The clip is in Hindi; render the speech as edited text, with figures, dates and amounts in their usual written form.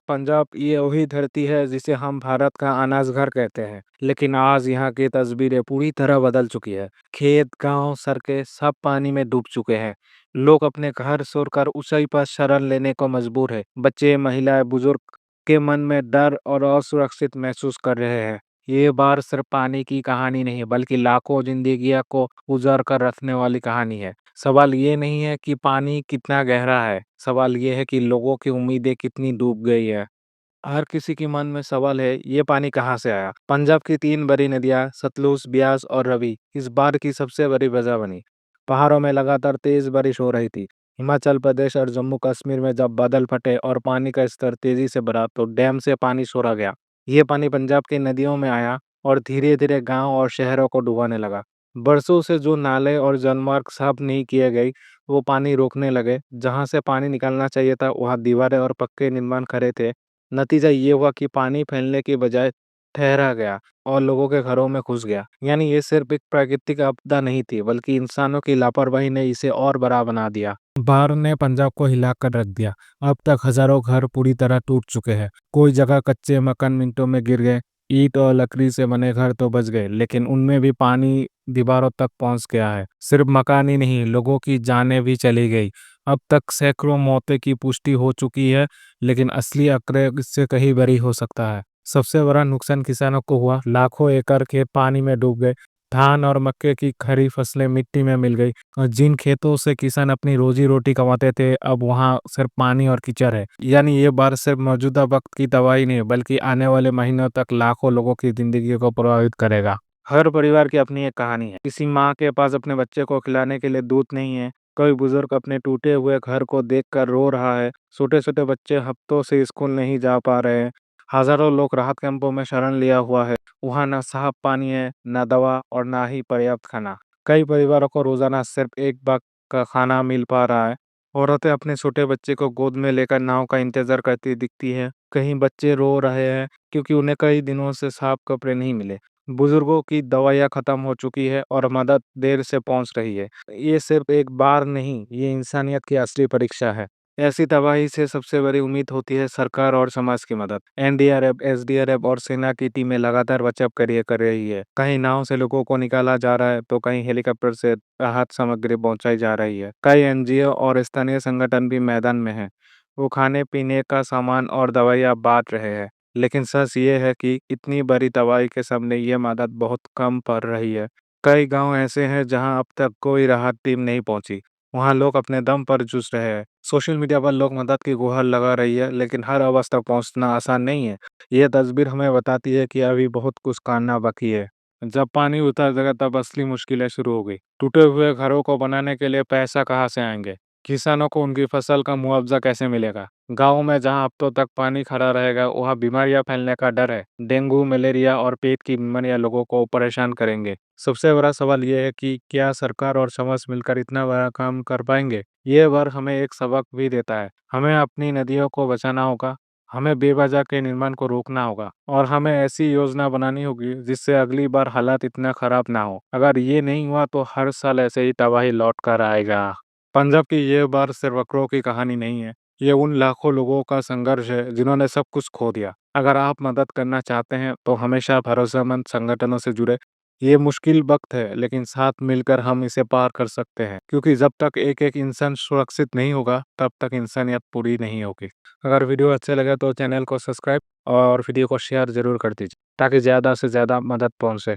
पंजाब ये वही धरती है जिसे हम भारत का अनाज घर कहते हैं। लेकिन आज यहाँ की तस्वीरें पूरी तरह बदल चुकी है। खेत, गांव, सड़कें सब पानी में डूब चुके हैं। लोग अपने घर छोड़कर ऊंचाई पर शरण लेने को मजबूर है। बच्चे, महिलाएं, बुजुर्ग के मन में डर और असुरक्षित महसूस कर रहे हैं। ये बार सिर्फ पानी की कहानी नहीं बल्कि लाखों जिंदगियों को उजाड़ कर रखने वाली कहानी है। सवाल ये नहीं है कि पानी कितना गहरा है, सवाल ये है कि लोगों की उम्मीदें कितनी डूब गई है। हर किसी के मन में सवाल है, ये पानी कहाँ से आया। पंजाब की तीन बड़ी नदियां सतलुज, ब्यास और रवि इस बार की सबसे बड़ी वजह बनी। पहाड़ों में लगातार तेज बारिश हो रही थी। हिमाचल प्रदेश और जम्मू कश्मीर में जब बादल फटे और पानी का स्तर तेजी से बढ़ा तो डैम से पानी छोड़ा गया। ये पानी पंजाब की नदियों में आया और धीरे धीरे गांव और शहरों को डुबाने लगा। बरसों से जो नाले और जलमार्ग साफ नहीं किए गए, वो पानी रोकने लगे। जहां से पानी निकलना चाहिए था वहां दीवारें और पक्के निर्माण खड़े थे। नतीजा ये हुआ कि पानी फैलने के बजाय ठहरा गया और लोगों के घरों में घुस गया। यानी ये सिर्फ एक प्राकृतिक आपदा नहीं थी बल्कि इंसानों की लापरवाही ने इसे और बड़ा बना दिया। बाढ़ ने पंजाब को हिलाकर रख दिया। अब तक हजारों घर पूरी तरह टूट चुके हैं। कोई जगह कच्चे मकान मिनटों में गिर गए। ईंट और लकड़ी से बने घर तो बच गए, लेकिन उनमें भी पानी दीवारों तक पहुंच गया है। सिर्फ मकान ही नहीं, लोगों की जानें भी चली गई। अब तक सैकड़ों मौतें की पुष्टि हो चुकी है, लेकिन असली आंकड़े इससे कहीं बड़ी हो सकता है। सबसे बड़ा नुकसान किसानों को हुआ। लाखों एकड़ खेत पानी में डूब गए। धान और मक्के की खड़ी फसलें मिट्टी में मिल गई और जिन खेतों से किसान अपनी रोजी रोटी कमाते थे, अब वहां सिर्फ पानी और कीचड़ है। यानी ये बार सिर्फ मौजूदा वक्त की तबाही नहीं बल्कि आने वाले महीनों तक लाखों लोगों की जिंदगी को प्रभावित करेगा। हर परिवार की अपनी एक कहानी है। किसी माँ के पास अपने बच्चे को खिलाने के लिए दूध नहीं है। कोई बुजुर्ग अपने टूटे हुए घर को देखकर रो रहा है। छोटे छोटे बच्चे हफ्तों से स्कूल नहीं जा पा रहे हैं। हजारों लोग राहत कैंपों में शरण लिया हुआ है। वहाँ ना साफ पानी है, ना दवा और ना ही पर्याप्त खाना। कई परिवारों को रोजाना सिर्फ एक वक्त का खाना मिल पा रहा है। औरतें अपने छोटे बच्चे को गोद में लेकर नाव का इंतजार करती दिखती है। कहीं बच्चे रो रहे हैं क्योंकि उन्हें कई दिनों से साफ कपड़े नहीं मिले। बुजुर्गों की दवाइयाँ खत्म हो चुकी है और मदद देर से पहुंच रही है। ये सिर्फ एक बार नहीं, ये इंसानियत की असली परीक्षा है। ऐसी तबाही से सबसे बड़ी उम्मीद होती है सरकार और समाज की मदद। एनडीआरएफ, एसडीआरएफ और सेना की टीमें लगातार बचाव कार्य कर रही है। कहीं नाव से लोगों को निकाला जा रहा है तो कहीं हेलीकॉप्टर से राहत सामग्री पहुंचाई जा रही है। कई एनजीओ और स्थानीय संगठन भी मैदान में हैं। वो खाने पीने का सामान और दवाइयाँ बांट रहे हैं। लेकिन सच ये है कि इतनी बड़ी तबाही के सामने ये मदद बहुत कम पड़ रही है। कई गांव ऐसे हैं जहां अब तक कोई राहत टीम नहीं पहुंची। वहां लोग अपने दम पर जूझ रहे हैं। सोशल मीडिया पर लोग मदद की गुहार लगा रही है, लेकिन हर आवाज तक पहुंचना आसान नहीं है। यह तस्वीर हमें बताती है कि अभी बहुत कुछ करना बाकी है। जब पानी उतर जाएगा तब असली मुश्किलें शुरू हो गई। टूटे हुए घरों को बनाने के लिए पैसा कहाँ से आएंगे? किसानों को उनकी फसल का मुआवजा कैसे मिलेगा? गाँव में जहाँ हफ्तों तक पानी खड़ा रहेगा वहाँ बीमारियां फैलने का डर है। डेंगू, मलेरिया और पेट की बीमारियां लोगों को परेशान करेंगे। सबसे बड़ा सवाल यह है कि क्या सरकार और समाज मिलकर इतना बड़ा काम कर पाएंगे? ये बार हमें एक सबक भी देता है। हमें अपनी नदियों को बचाना होगा, हमें बेवजह के निर्माण को रोकना होगा और हमें ऐसी योजना बनानी होगी जिससे अगली बार हालात इतना खराब ना हो। अगर ये नहीं हुआ तो हर साल ऐसे ही तबाही लौट कर आएगा। पंजाब की ये बार सिर्फ अकड़ों की कहानी नहीं है। ये उन लाखों लोगों का संघर्ष है जिन्होंने सब कुछ खो दिया। अगर आप मदद करना चाहते हैं तो हमेशा भरोसेमंद संगठनों से जुड़े। ये मुश्किल वक्त है लेकिन साथ मिलकर हम इसे पार कर सकते हैं, क्योंकि जब तक एक एक इंसान सुरक्षित नहीं होगा तब तक इंसानियत पूरी नहीं होगी। अगर वीडियो अच्छे लगे तो चैनल को सब्सक्राइब और वीडियो को शेयर जरूर कर दीजिए ताकि ज़्यादा से ज़्यादा मदद पहुंचे।